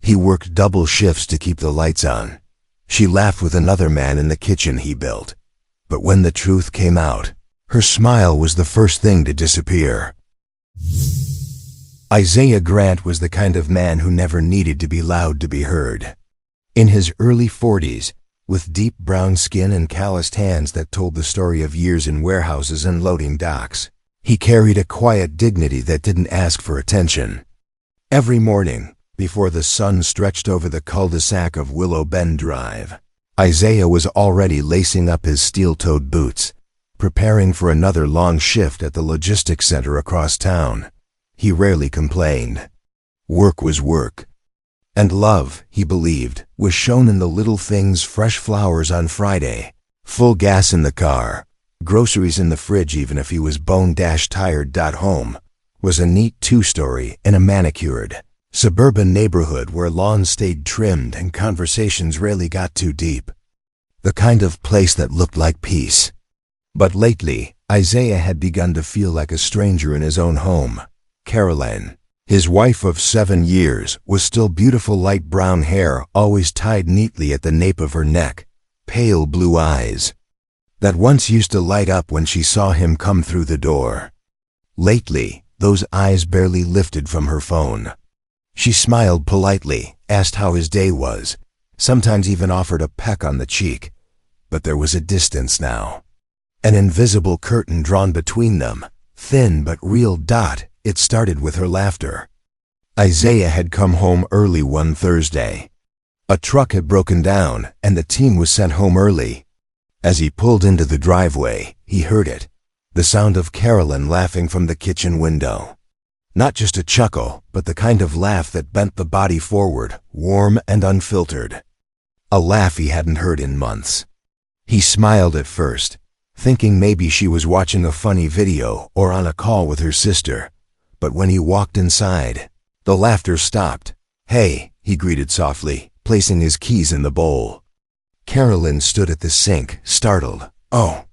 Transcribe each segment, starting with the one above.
He worked double shifts to keep the lights on. She laughed with another man in the kitchen he built. But when the truth came out, her smile was the first thing to disappear. Isaiah Grant was the kind of man who never needed to be loud to be heard. In his early 40s, with deep brown skin and calloused hands that told the story of years in warehouses and loading docks, he carried a quiet dignity that didn't ask for attention. Every morning, before the sun stretched over the cul-de-sac of Willow Bend Drive, Isaiah was already lacing up his steel-toed boots, preparing for another long shift at the logistics center across town. He rarely complained. Work was work. And love, he believed, was shown in the little things: fresh flowers on Friday, full gas in the car, groceries in the fridge even if he was bone-tired. Home was a neat two-story in a manicured, suburban neighborhood where lawns stayed trimmed and conversations rarely got too deep. The kind of place that looked like peace. But lately, Isaiah had begun to feel like a stranger in his own home. Caroline, his wife of 7 years, was still beautiful light brown hair always tied neatly at the nape of her neck, pale blue eyes that once used to light up when she saw him come through the door. Lately, those eyes barely lifted from her phone. She smiled politely, asked how his day was, sometimes even offered a peck on the cheek. But there was a distance now. An invisible curtain drawn between them, thin but real. It started with her laughter. Isaiah had come home early one Thursday. A truck had broken down, and the team was sent home early. As he pulled into the driveway, he heard it, the sound of Carolyn laughing from the kitchen window. Not just a chuckle, but the kind of laugh that bent the body forward, warm and unfiltered. A laugh he hadn't heard in months. He smiled at first, thinking maybe she was watching a funny video or on a call with her sister. But when he walked inside, the laughter stopped. "Hey," he greeted softly, placing his keys in the bowl. Carolyn stood at the sink, startled. "Oh,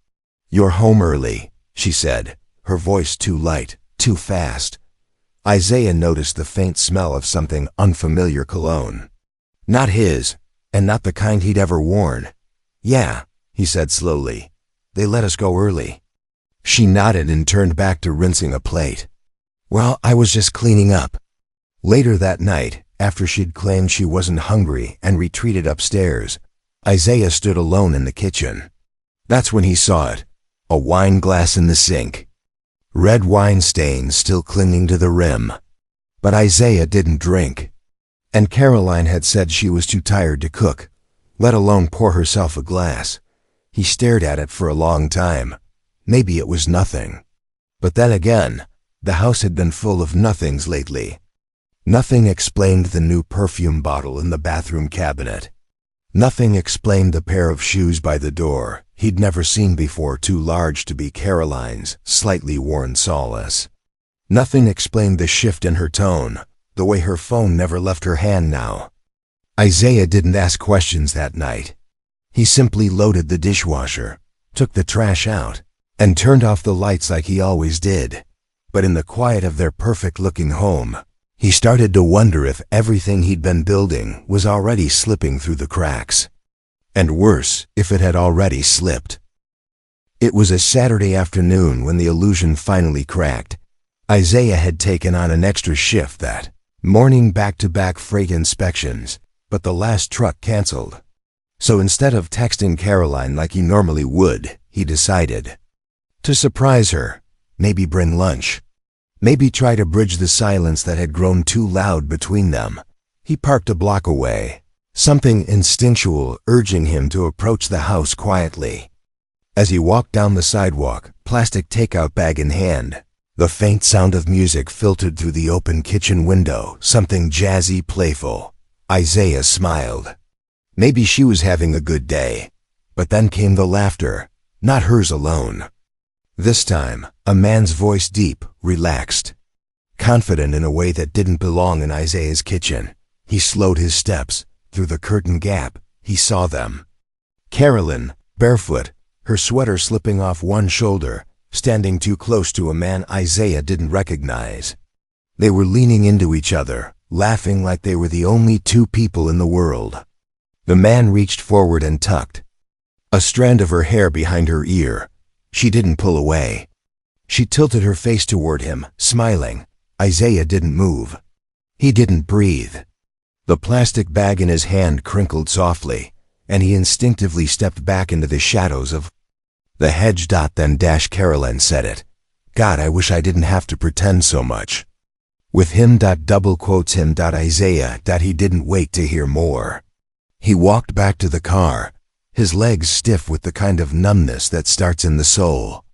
you're home early," she said, her voice too light, too fast. Isaiah noticed the faint smell of something unfamiliar: cologne. Not his, and not the kind he'd ever worn. "Yeah," he said slowly. "They let us go early." She nodded and turned back to rinsing a plate. "Well, I was just cleaning up." Later that night, after she'd claimed she wasn't hungry and retreated upstairs, Isaiah stood alone in the kitchen. That's when he saw it, a wine glass in the sink. Red wine stains still clinging to the rim. But Isaiah didn't drink. And Caroline had said she was too tired to cook, let alone pour herself a glass. He stared at it for a long time. Maybe it was nothing. But then again, the house had been full of nothings lately. Nothing explained the new perfume bottle in the bathroom cabinet. Nothing explained the pair of shoes by the door he'd never seen before, too large to be Caroline's slightly worn solace. Nothing explained the shift in her tone, the way her phone never left her hand now. Isaiah didn't ask questions that night. He simply loaded the dishwasher, took the trash out, and turned off the lights like he always did. But in the quiet of their perfect-looking home, he started to wonder if everything he'd been building was already slipping through the cracks. And worse, if it had already slipped. It was a Saturday afternoon when the illusion finally cracked. Isaiah had taken on an extra shift that morning, back-to-back freight inspections, but the last truck canceled. So instead of texting Caroline like he normally would, he decided to surprise her, maybe bring lunch. Maybe try to bridge the silence that had grown too loud between them. He parked a block away, something instinctual urging him to approach the house quietly. As he walked down the sidewalk, plastic takeout bag in hand, the faint sound of music filtered through the open kitchen window, something jazzy, playful. Isaiah smiled. Maybe she was having a good day. But then came the laughter, not hers alone. This time, a man's voice, deep, relaxed, confident in a way that didn't belong in Isaiah's kitchen. He slowed his steps. Through the curtain gap, he saw them. Carolyn, barefoot, her sweater slipping off one shoulder, standing too close to a man Isaiah didn't recognize. They were leaning into each other, laughing like they were the only two people in the world. The man reached forward and tucked a strand of her hair behind her ear. She didn't pull away. She tilted her face toward him, smiling. Isaiah didn't move. He didn't breathe. The plastic bag in his hand crinkled softly, and he instinctively stepped back into the shadows of the hedge. Then Carolyn said it. God, I wish I didn't have to pretend so much. With him. Double quotes him. Isaiah. He didn't wait to hear more. He walked back to the car, his legs stiff with the kind of numbness that starts in the soul.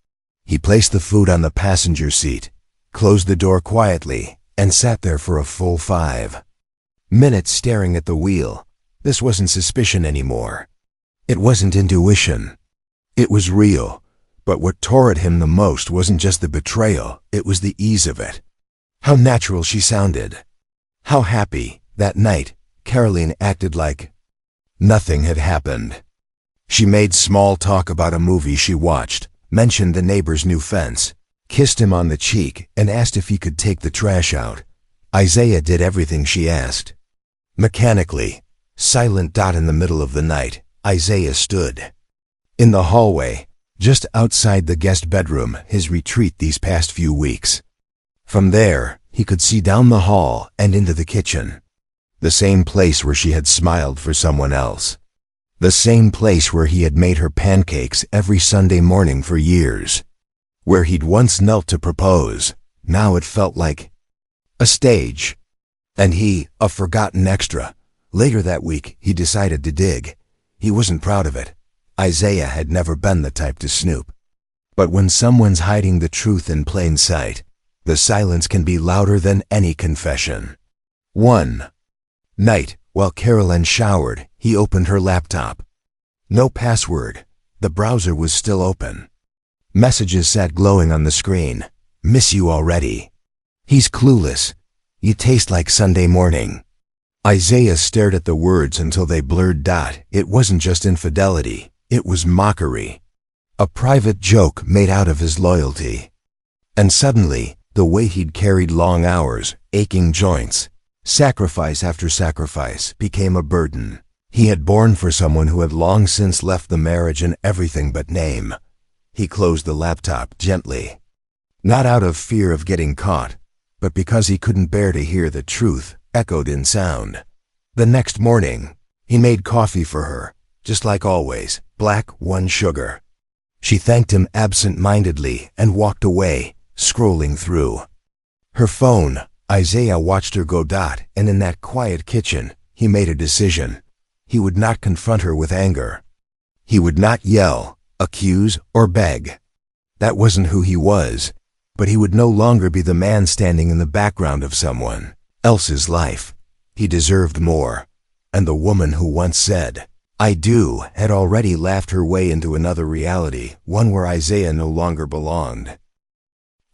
He placed the food on the passenger seat, closed the door quietly, and sat there for a full 5 minutes staring at the wheel. This wasn't suspicion anymore. It wasn't intuition. It was real. But what tore at him the most wasn't just the betrayal, it was the ease of it. How natural she sounded. How happy. That night, Caroline acted like nothing had happened. She made small talk about a movie she watched, mentioned the neighbor's new fence, kissed him on the cheek, and asked if he could take the trash out. Isaiah did everything she asked. Mechanically, silent. In the middle of the night, Isaiah stood in the hallway, just outside the guest bedroom, his retreat these past few weeks. From there, he could see down the hall and into the kitchen. The same place where she had smiled for someone else. The same place where he had made her pancakes every Sunday morning for years. Where he'd once knelt to propose. Now it felt like a stage. And he, a forgotten extra. Later that week, he decided to dig. He wasn't proud of it. Isaiah had never been the type to snoop. But when someone's hiding the truth in plain sight, the silence can be louder than any confession. One night, while Caroline showered, he opened her laptop. No password. The browser was still open. Messages sat glowing on the screen. Miss you already. He's clueless. You taste like Sunday morning. Isaiah stared at the words until they blurred. It wasn't just infidelity. It was mockery. A private joke made out of his loyalty. And suddenly, the way he'd carried long hours, aching joints, sacrifice after sacrifice, became a burden. He had borne for someone who had long since left the marriage in everything but name. He closed the laptop gently. Not out of fear of getting caught, but because he couldn't bear to hear the truth echoed in sound. The next morning, he made coffee for her, just like always, black, 1 sugar. She thanked him absent-mindedly and walked away, scrolling through her phone. Isaiah watched her go. And in that quiet kitchen, he made a decision. He would not confront her with anger. He would not yell, accuse, or beg. That wasn't who he was, but he would no longer be the man standing in the background of someone else's life. He deserved more. And the woman who once said, "I do," had already laughed her way into another reality, one where Isaiah no longer belonged.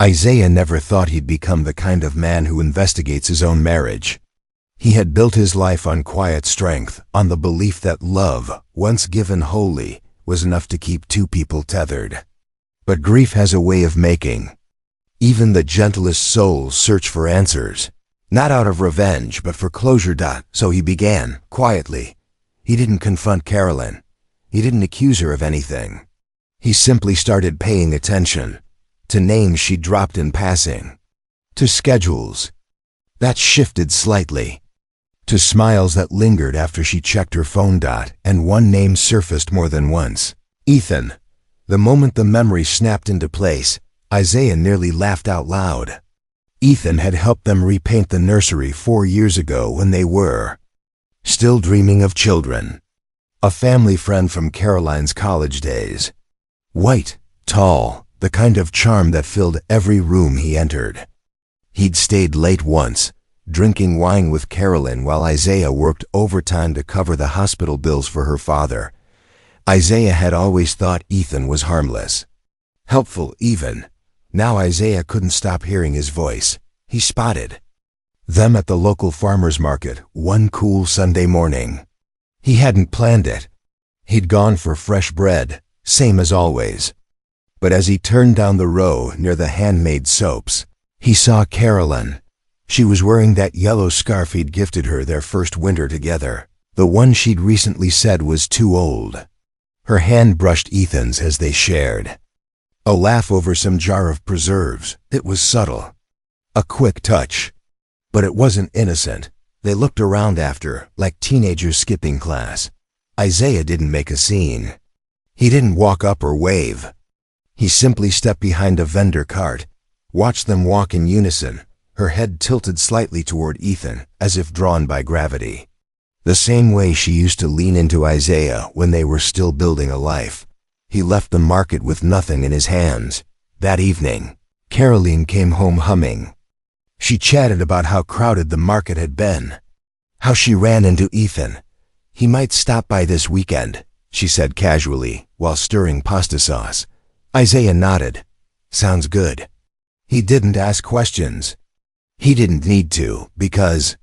Isaiah never thought he'd become the kind of man who investigates his own marriage. He had built his life on quiet strength, on the belief that love, once given wholly, was enough to keep two people tethered. But grief has a way of making even the gentlest souls search for answers, not out of revenge, but for closure. So he began, quietly. He didn't confront Caroline. He didn't accuse her of anything. He simply started paying attention to names she dropped in passing, to schedules that shifted slightly, to smiles that lingered after she checked her phone. And one name surfaced more than once. Ethan. The moment the memory snapped into place, Isaiah nearly laughed out loud. Ethan had helped them repaint the nursery 4 years ago when they were still dreaming of children. A family friend from Caroline's college days. White, tall, the kind of charm that filled every room he entered. He'd stayed late once, drinking wine with Caroline while Isaiah worked overtime to cover the hospital bills for her father. Isaiah had always thought Ethan was harmless. Helpful, even. Now Isaiah couldn't stop hearing his voice. He spotted them at the local farmer's market one cool Sunday morning. He hadn't planned it. He'd gone for fresh bread, same as always. But as he turned down the row near the handmade soaps, he saw Caroline, She was wearing that yellow scarf he'd gifted her their first winter together, the one she'd recently said was too old. Her hand brushed Ethan's as they shared. A laugh over some jar of preserves. It was subtle. A quick touch. But it wasn't innocent. They looked around after, like teenagers skipping class. Isaiah didn't make a scene. He didn't walk up or wave. He simply stepped behind a vendor cart, watched them walk in unison, her head tilted slightly toward Ethan, as if drawn by gravity. The same way she used to lean into Isaiah when they were still building a life. He left the market with nothing in his hands. That evening, Caroline came home humming. She chatted about how crowded the market had been, how she ran into Ethan. He might stop by this weekend, she said casually, while stirring pasta sauce. Isaiah nodded. Sounds good. He didn't ask questions. He didn't need to, because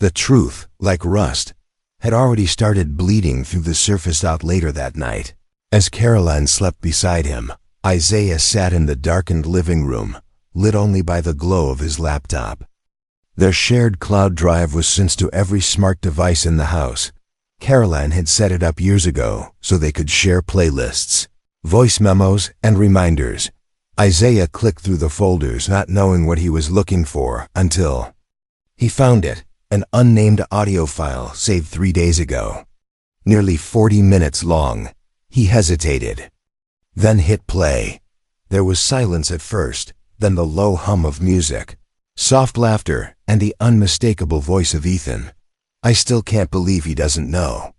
the truth, like rust, had already started bleeding through the surface out later that night. As Caroline slept beside him, Isaiah sat in the darkened living room, lit only by the glow of his laptop. Their shared cloud drive was synced to every smart device in the house. Caroline had set it up years ago so they could share playlists, voice memos, and reminders. Isaiah clicked through the folders, not knowing what he was looking for until he found it, an unnamed audio file saved 3 days ago. Nearly 40 minutes long. He hesitated, then hit play. There was silence at first, then the low hum of music, soft laughter, and the unmistakable voice of Ethan. I still can't believe he doesn't know.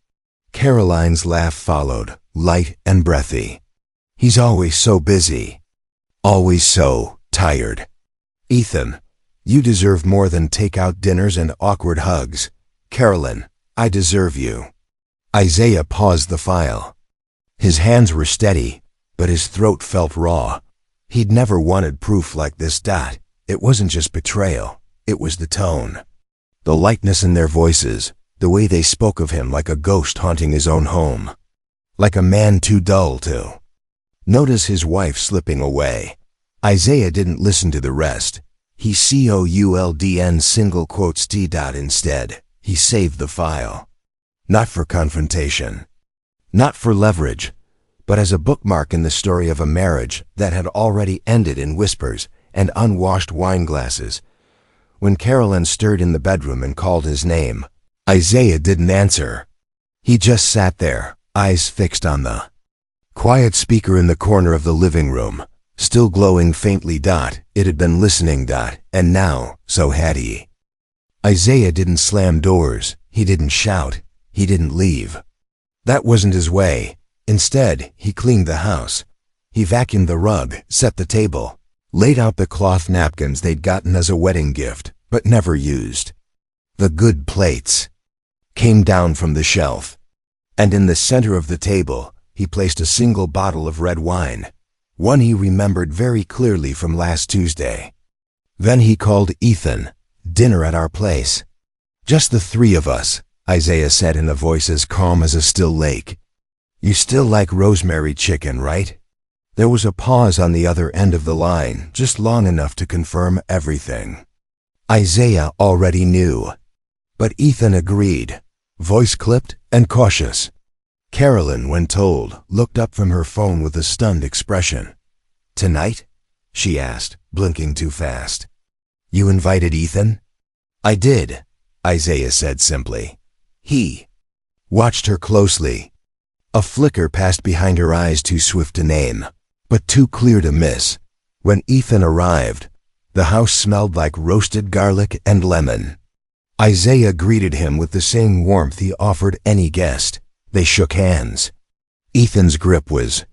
Caroline's laugh followed, light and breathy. He's always so busy. Always so tired. Ethan, you deserve more than takeout dinners and awkward hugs. Caroline, I deserve you. Isaiah paused the file. His hands were steady, but his throat felt raw. He'd never wanted proof like this. It wasn't just betrayal, it was the tone. The lightness in their voices, the way they spoke of him like a ghost haunting his own home. Like a man too dull to notice his wife slipping away. Isaiah didn't listen to the rest. He COULDN single quotes T. Instead, he saved the file. Not for confrontation. Not for leverage, but as a bookmark in the story of a marriage that had already ended in whispers and unwashed wine glasses. When Caroline stirred in the bedroom and called his name, Isaiah didn't answer. He just sat there, eyes fixed on the quiet speaker in the corner of the living room, still glowing faintly. It had been listening. And now, so had he. Isaiah didn't slam doors, he didn't shout, he didn't leave. That wasn't his way. Instead, he cleaned the house. He vacuumed the rug, set the table, laid out the cloth napkins they'd gotten as a wedding gift, but never used. The good plates came down from the shelf, and in the center of the table, he placed a single bottle of red wine, one he remembered very clearly from last Tuesday. Then he called Ethan. Dinner at our place. Just the three of us, Isaiah said in a voice as calm as a still lake. You still like rosemary chicken, right? There was a pause on the other end of the line, just long enough to confirm everything. Isaiah already knew. But Ethan agreed, voice clipped and cautious. Caroline, when told, looked up from her phone with a stunned expression. Tonight? She asked, blinking too fast. You invited Ethan? I did, Isaiah said simply. He watched her closely. A flicker passed behind her eyes, too swift to name, but too clear to miss. When Ethan arrived, the house smelled like roasted garlic and lemon. Isaiah greeted him with the same warmth he offered any guest. They shook hands. Ethan's grip was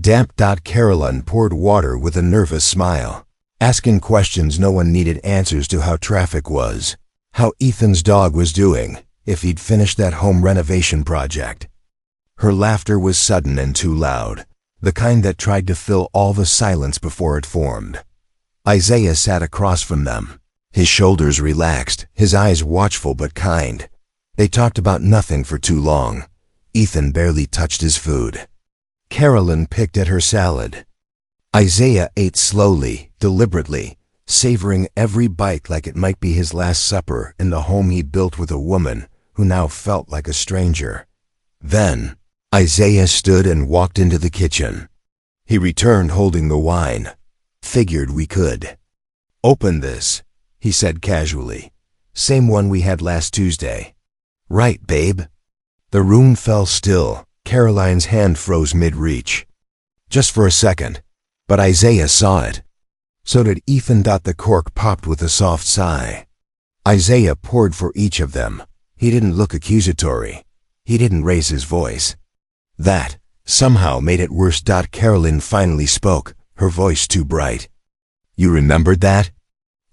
damp. Caroline poured water with a nervous smile, asking questions no one needed answers to: how traffic was, how Ethan's dog was doing, if he'd finished that home renovation project. Her laughter was sudden and too loud, the kind that tried to fill all the silence before it formed. Isaiah sat across from them, his shoulders relaxed, his eyes watchful but kind. They talked about nothing for too long. Ethan barely touched his food. Caroline picked at her salad. Isaiah ate slowly, deliberately, savoring every bite like it might be his last supper in the home he built with a woman who now felt like a stranger. Then, Isaiah stood and walked into the kitchen. He returned holding the wine. Figured we could. "Open this," he said casually. "Same one we had last Tuesday." "Right, babe." The room fell still. Caroline's hand froze mid-reach. Just for a second, but Isaiah saw it. So did Ethan. The cork popped with a soft sigh. Isaiah poured for each of them. He didn't look accusatory. He didn't raise his voice. That somehow made it worse. Caroline finally spoke, her voice too bright. "You remembered that?"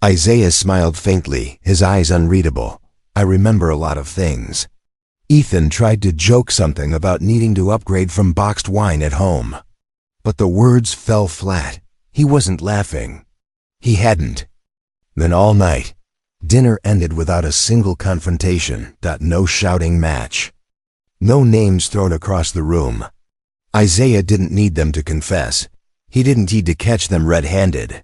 Isaiah smiled faintly, his eyes unreadable. "I remember a lot of things." Ethan tried to joke something about needing to upgrade from boxed wine at home. But the words fell flat. He wasn't laughing. He hadn't. Then all night, dinner ended without a single confrontation. No shouting match. No names thrown across the room. Isaiah didn't need them to confess. He didn't need to catch them red-handed.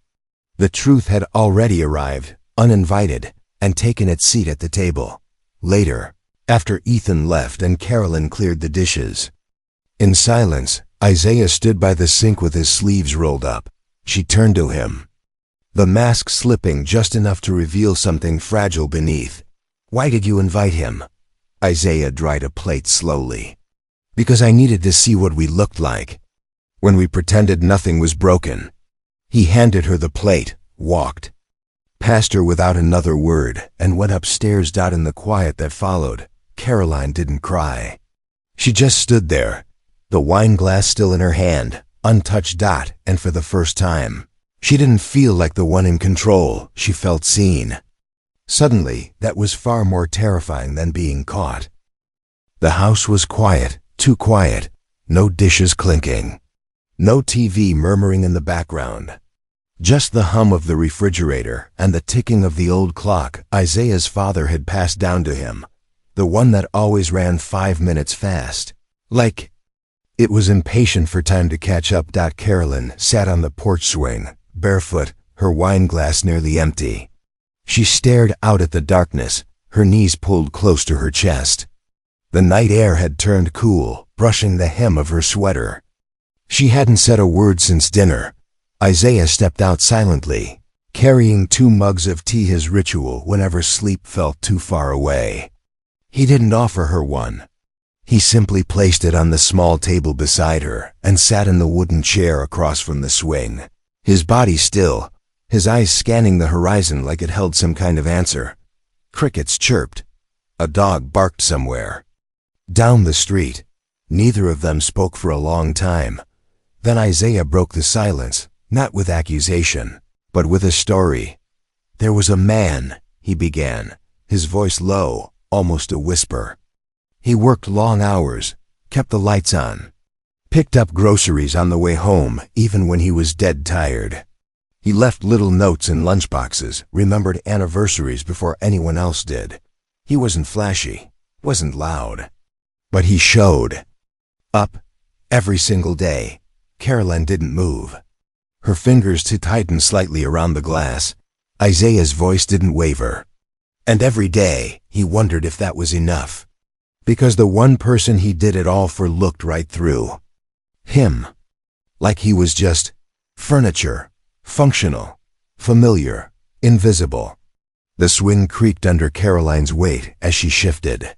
The truth had already arrived, uninvited, and taken its seat at the table. Later, after Ethan left and Caroline cleared the dishes. In silence, Isaiah stood by the sink with his sleeves rolled up. She turned to him, the mask slipping just enough to reveal something fragile beneath. "Why did you invite him?" Isaiah dried a plate slowly. "Because I needed to see what we looked like. When we pretended nothing was broken." He handed her the plate, walked past her without another word, and went upstairs. In the quiet that followed, Caroline didn't cry. She just stood there, the wine glass still in her hand, untouched. And for the first time, she didn't feel like the one in control. She felt seen. Suddenly, that was far more terrifying than being caught. The house was quiet, too quiet. No dishes clinking. No TV murmuring in the background. Just the hum of the refrigerator and the ticking of the old clock Isaiah's father had passed down to him. The one that always ran 5 minutes fast. Like it was impatient for time to catch up. Caroline sat on the porch swing, barefoot, her wine glass nearly empty. She stared out at the darkness, her knees pulled close to her chest. The night air had turned cool, brushing the hem of her sweater. She hadn't said a word since dinner. Isaiah stepped out silently, carrying 2 mugs of tea, his ritual whenever sleep felt too far away. He didn't offer her one. He simply placed it on the small table beside her and sat in the wooden chair across from the swing, his body still, his eyes scanning the horizon like it held some kind of answer. Crickets chirped. A dog barked somewhere. Down the street, neither of them spoke for a long time. Then Isaiah broke the silence, not with accusation, but with a story. "There was a man," he began, his voice low, almost a whisper. "He worked long hours, kept the lights on, picked up groceries on the way home even when he was dead tired. He left little notes in lunchboxes, remembered anniversaries before anyone else did. He wasn't flashy, wasn't loud, but he showed up every single day." Caroline didn't move. Her fingers tightened slightly around the glass. Isaiah's voice didn't waver. And every day, he wondered if that was enough. Because the one person he did it all for looked right through him. Like he was just furniture, functional, familiar, invisible. The swing creaked under Caroline's weight as she shifted.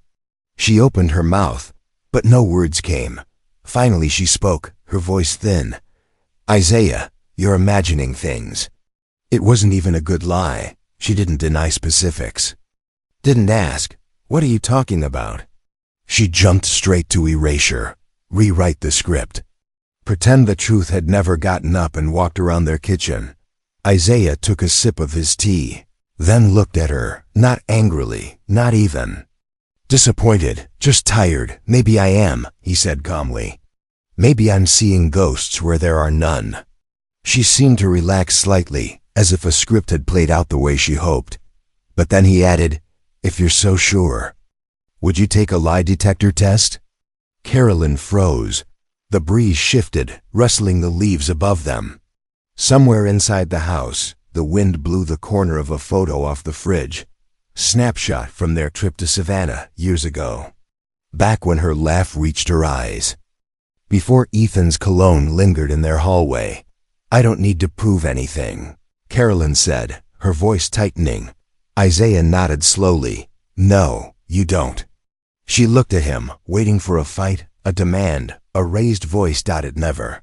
She opened her mouth, but no words came. Finally she spoke, her voice thin. "Isaiah, you're imagining things." It wasn't even a good lie. She didn't deny specifics. Didn't ask, "What are you talking about?" She jumped straight to erasure. Rewrite the script. Pretend the truth had never gotten up and walked around their kitchen. Isaiah took a sip of his tea, then looked at her, not angrily, not even disappointed, just tired. "Maybe I am," he said calmly. "Maybe I'm seeing ghosts where there are none." She seemed to relax slightly, as if a script had played out the way she hoped. But then he added, "If you're so sure, would you take a lie detector test?" Caroline froze. The breeze shifted, rustling the leaves above them. Somewhere inside the house, The wind blew the corner of a photo off the fridge. Snapshot from their trip to Savannah years ago. Back when her laugh reached her eyes. Before Ethan's cologne lingered in their hallway. "I don't need to prove anything," Carolyn said, her voice tightening. Isaiah nodded slowly. "No, you don't." She looked at him, waiting for a fight, a demand, a raised voice. It never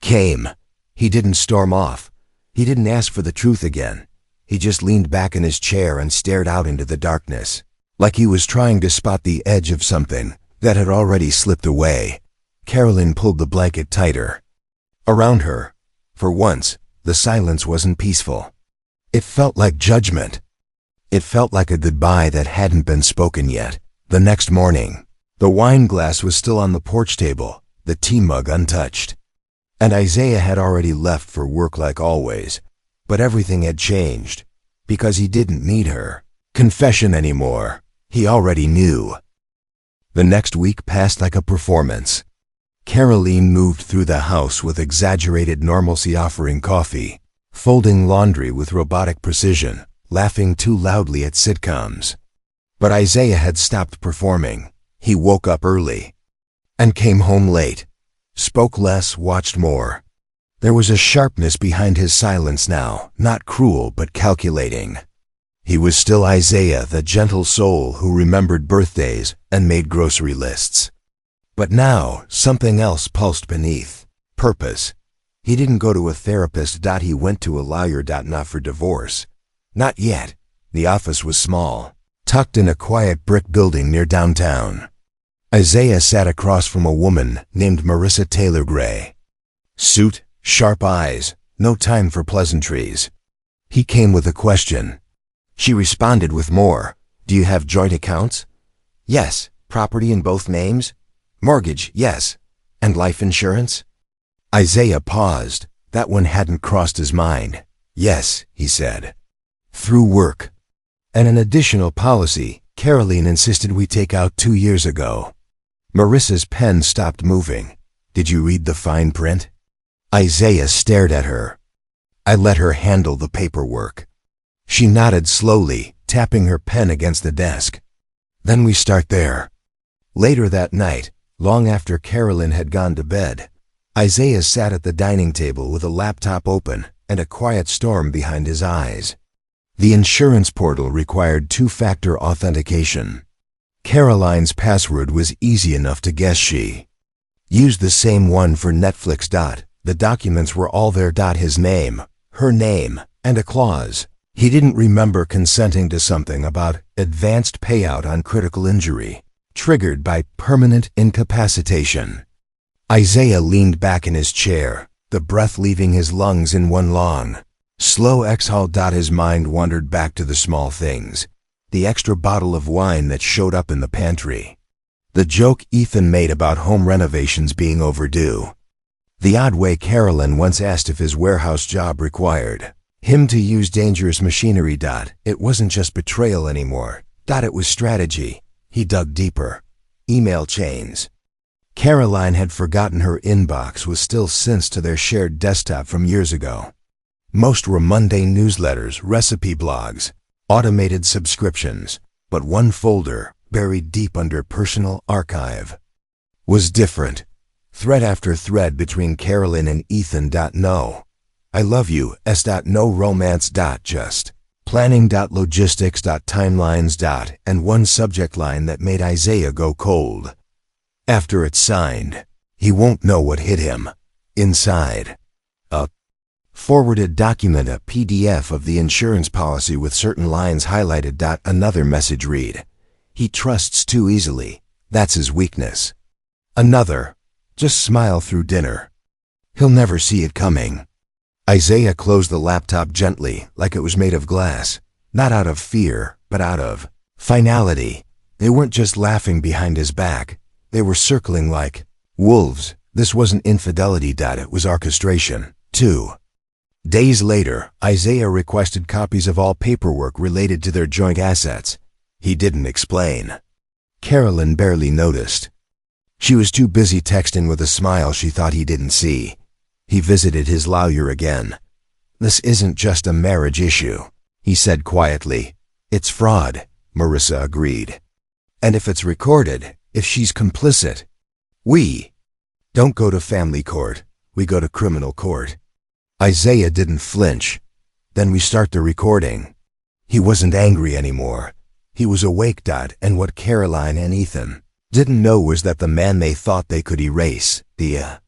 came. He didn't storm off. He didn't ask for the truth again. He just leaned back in his chair and stared out into the darkness, like he was trying to spot the edge of something that had already slipped away. Carolyn pulled the blanket tighter around her. For once, the silence wasn't peaceful. It felt like judgment. It felt like a goodbye that hadn't been spoken yet. The next morning, the wine glass was still on the porch table, the tea mug untouched. And Isaiah had already left for work like always. But everything had changed, because he didn't need her confession anymore. He already knew. The next week passed like a performance. Caroline moved through the house with exaggerated normalcy, offering coffee, folding laundry with robotic precision, laughing too loudly at sitcoms. But Isaiah had stopped performing. He woke up early and came home late, spoke less, watched more. There was a sharpness behind his silence now, not cruel but calculating. He was still Isaiah, the gentle soul who remembered birthdays and made grocery lists. But now, something else pulsed beneath. Purpose. He didn't go to a therapist. He went to a lawyer. Not for divorce. Not yet. The office was small, tucked in a quiet brick building near downtown. Isaiah sat across from a woman named Marissa Taylor Gray. Suit, sharp eyes, no time for pleasantries. He came with a question. She responded with more. "Do you have joint accounts?" "Yes." "Property in both names?" "Mortgage, yes." "And life insurance?" Isaiah paused. That one hadn't crossed his mind. "Yes," he said. "Through work." "And an additional policy Caroline insisted we take out 2 years ago." Marissa's pen stopped moving. "Did you read the fine print?" Isaiah stared at her. "I let her handle the paperwork." She nodded slowly, tapping her pen against the desk. "Then we start there." Later that night, long after Carolyn had gone to bed, Isaiah sat at the dining table with a laptop open and a quiet storm behind his eyes. The insurance portal required 2-factor authentication. Caroline's password was easy enough to guess. She used the same one for Netflix. The documents were all there. His name, her name, and a clause. He didn't remember consenting to something about advanced payout on critical injury, triggered by permanent incapacitation. Isaiah leaned back in his chair, the breath leaving his lungs in one long, slow exhale. His mind wandered back to the small things. The extra bottle of wine that showed up in the pantry. The joke Ethan made about home renovations being overdue. The odd way Carolyn once asked if his warehouse job required him to use dangerous machinery. It wasn't just betrayal anymore. It was strategy. He dug deeper. Email chains. Caroline had forgotten her inbox was still synced to their shared desktop from years ago. Most were mundane newsletters, recipe blogs, automated subscriptions, but one folder, buried deep under personal archive, was different. Thread after thread between Carolyn and Ethan. No. I love you. No romance. Just planning. Logistics. Timelines. And one subject line that made Isaiah go cold. After it's signed, he won't know what hit him inside. A forwarded document, a PDF of the insurance policy with certain lines highlighted. Another message read, "He trusts too easily. That's his weakness." Another, "Just smile through dinner. He'll never see it coming." Isaiah closed the laptop gently, like it was made of glass, not out of fear, but out of finality. They weren't just laughing behind his back. They were circling like wolves. This wasn't infidelity. It was orchestration. 2 days later, Isaiah requested copies of all paperwork related to their joint assets. He didn't explain. Carolyn barely noticed. She was too busy texting with a smile she thought he didn't see. He visited his lawyer again. This isn't just a marriage issue, he said quietly. It's fraud, Marissa agreed. And if it's recorded, if she's complicit, we don't go to family court, we go to criminal court. Isaiah didn't flinch. Then we start the recording. He wasn't angry anymore. He was awake. And what Caroline and Ethan didn't know was that the man they thought they could erase, the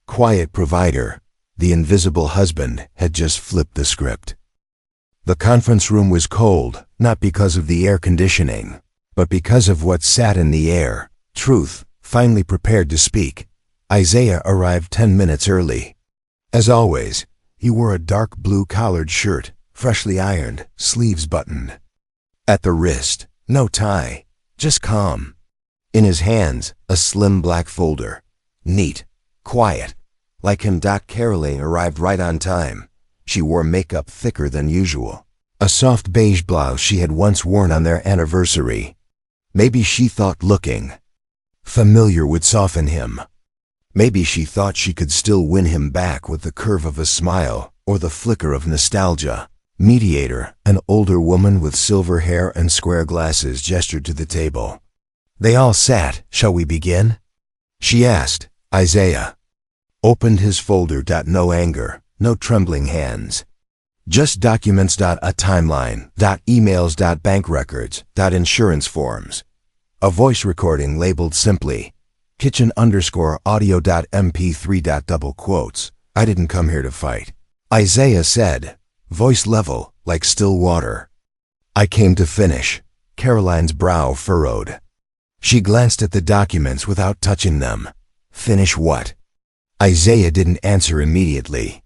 quiet provider, the invisible husband, had just flipped the script. The conference room was cold, not because of the air conditioning, but because of what sat in the air. Truth, finally prepared to speak. Isaiah arrived 10 minutes early. As always, he wore a dark blue collared shirt, freshly ironed, sleeves buttoned. At the wrist, no tie, just calm. In his hands, a slim black folder. Neat, quiet. Like him, Caroline arrived right on time. She wore makeup thicker than usual. A soft beige blouse she had once worn on their anniversary. Maybe she thought looking familiar would soften him. Maybe she thought she could still win him back with the curve of a smile or the flicker of nostalgia. Mediator, an older woman with silver hair and square glasses, gestured to the table. They all sat. Shall we begin? She asked. Isaiah opened his folder. No anger, no trembling hands. Just documents. A timeline. Emails. Bank records. Insurance forms. A voice recording labeled simply kitchen_audio. MP3. Double quotes. I didn't come here to fight, Isaiah said, voice level, like still water. I came to finish. Caroline's brow furrowed. She glanced at the documents without touching them. Finish what? Isaiah didn't answer immediately.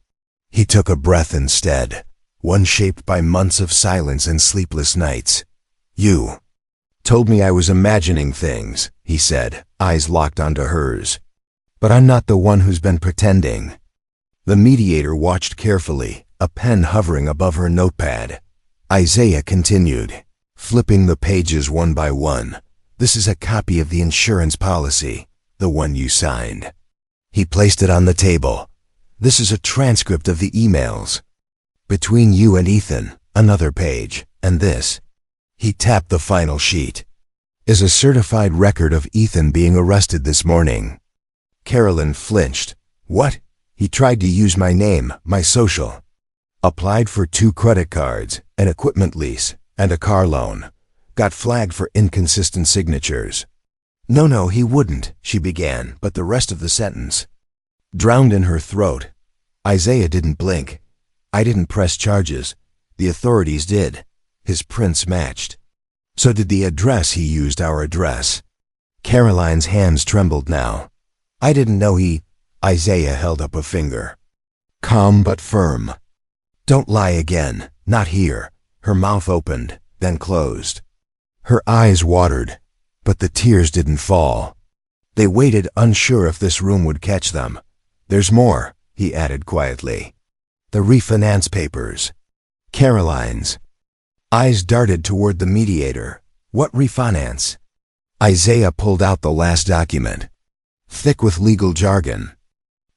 He took a breath instead, one shaped by months of silence and sleepless nights. You told me I was imagining things, he said, eyes locked onto hers. But I'm not the one who's been pretending. The mediator watched carefully, a pen hovering above her notepad. Isaiah continued, flipping the pages one by one. This is a copy of the insurance policy, the one you signed. He placed it on the table. This is a transcript of the emails between you and Ethan, another page, and this. He tapped the final sheet. Is a certified record of Ethan being arrested this morning. Carolyn flinched. What? He tried to use my name, my social. Applied for 2 credit cards, an equipment lease, and a car loan. Got flagged for inconsistent signatures. No, he wouldn't, she began, but the rest of the sentence drowned in her throat. Isaiah didn't blink. I didn't press charges. The authorities did. His prints matched. So did the address he used, our address. Caroline's hands trembled now. I didn't know he... Isaiah held up a finger. Calm but firm. Don't lie again, not here. Her mouth opened, then closed. Her eyes watered, but the tears didn't fall. They waited, unsure if this room would catch them. There's more, he added quietly. The refinance papers. Caroline's eyes darted toward the mediator. What refinance? Isaiah pulled out the last document, thick with legal jargon.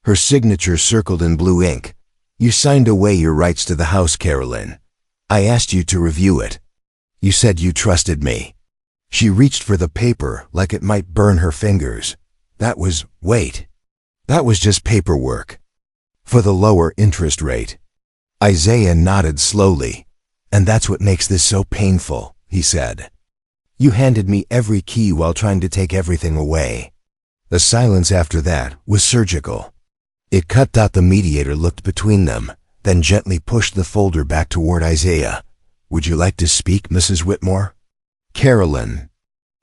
Her signature circled in blue ink. You signed away your rights to the house, Caroline. I asked you to review it. You said you trusted me. She reached for the paper like it might burn her fingers. Wait. That was just paperwork. For the lower interest rate. Isaiah nodded slowly. And that's what makes this so painful, he said. You handed me every key while trying to take everything away. The silence after that was surgical. It cut. The mediator looked between them, then gently pushed the folder back toward Isaiah. Would you like to speak, Mrs. Whitmore? Carolyn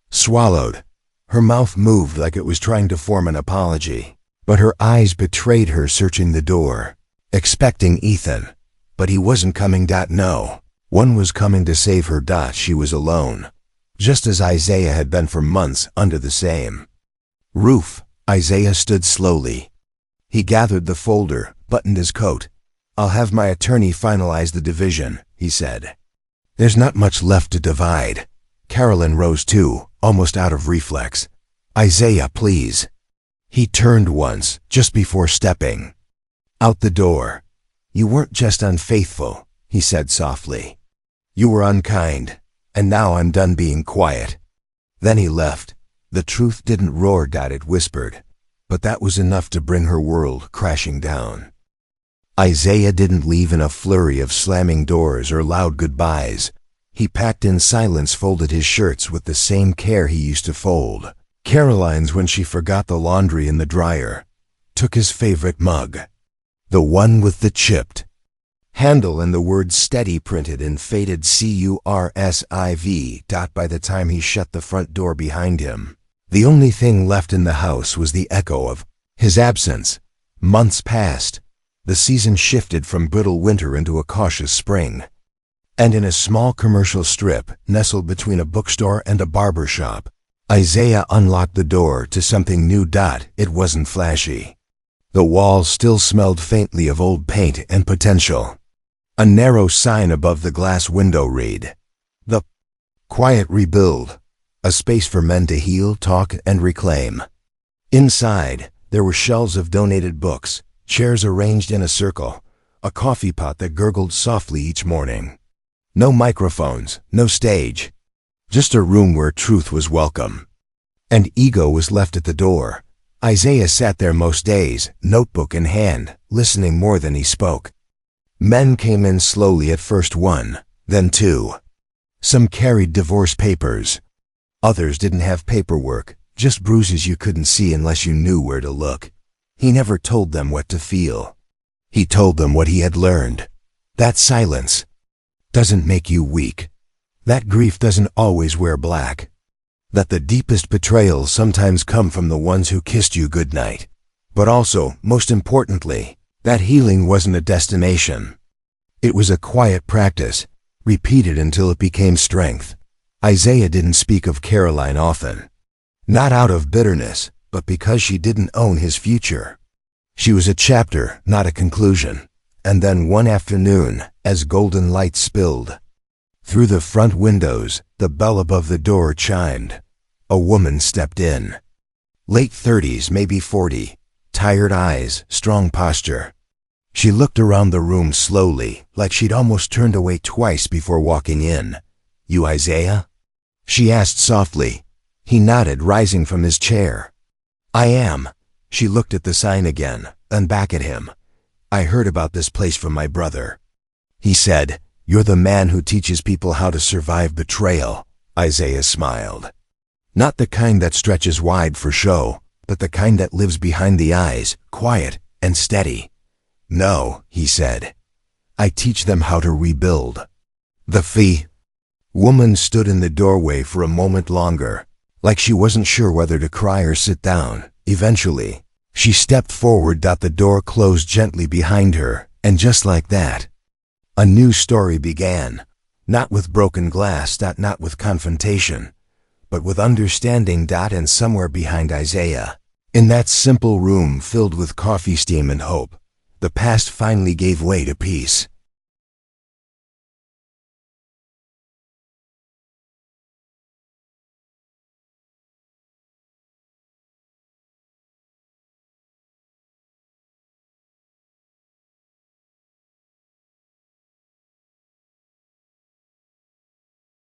swallowed. Her mouth moved like it was trying to form an apology, but her eyes betrayed her, searching the door, expecting Ethan. But he wasn't coming. No. One was coming to save her. She was alone, just as Isaiah had been for months under the same roof. Isaiah stood slowly. He gathered the folder, buttoned his coat. I'll have my attorney finalize the division, he said. There's not much left to divide. Carolyn rose too, almost out of reflex. Isaiah, please. He turned once, just before stepping out the door. You weren't just unfaithful, he said softly. You were unkind, and now I'm done being quiet. Then he left. The truth didn't roar, it whispered, but that was enough to bring her world crashing down. Isaiah didn't leave in a flurry of slamming doors or loud goodbyes. He packed in silence, folded his shirts with the same care he used to fold Caroline's when she forgot the laundry in the dryer, took his favorite mug, the one with the chipped handle and the word steady printed in faded cursive. By the time he shut the front door behind him, the only thing left in the house was the echo of his absence. Months passed. The season shifted from brittle winter into a cautious spring. And in a small commercial strip, nestled between a bookstore and a barber shop, Isaiah unlocked the door to something new. It wasn't flashy. The walls still smelled faintly of old paint and potential. A narrow sign above the glass window read, "The Quiet Rebuild, a space for men to heal, talk, and reclaim." Inside, there were shelves of donated books, chairs arranged in a circle, a coffee pot that gurgled softly each morning. No microphones, no stage, just a room where truth was welcome. And ego was left at the door. Isaiah sat there most days, notebook in hand, listening more than he spoke. Men came in slowly, at first one, then two. Some carried divorce papers. Others didn't have paperwork, just bruises you couldn't see unless you knew where to look. He never told them what to feel. He told them what he had learned. That silence doesn't make you weak. That grief doesn't always wear black. That the deepest betrayals sometimes come from the ones who kissed you goodnight. But also, most importantly, that healing wasn't a destination. It was a quiet practice, repeated until it became strength. Isaiah didn't speak of Caroline often. Not out of bitterness, but because she didn't own his future. She was a chapter, not a conclusion. And then one afternoon, as golden light spilled through the front windows, the bell above the door chimed. A woman stepped in. Late 30s, maybe 40, tired eyes, strong posture. She looked around the room slowly, like she'd almost turned away twice before walking in. "You Isaiah?" she asked softly. He nodded, rising from his chair. "I am." She looked at the sign again, and back at him. "I heard about this place from my brother." He said, "You're the man who teaches people how to survive betrayal." Isaiah smiled. "Not the kind that stretches wide for show, but the kind that lives behind the eyes, quiet and steady." "No," he said. "I teach them how to rebuild." The fee woman stood in the doorway for a moment longer, like she wasn't sure whether to cry or sit down. Eventually, she stepped forward. The door closed gently behind her, and just like that, a new story began. Not with broken glass, not with confrontation, but with understanding. And somewhere behind Isaiah, in that simple room filled with coffee steam and hope, the past finally gave way to peace.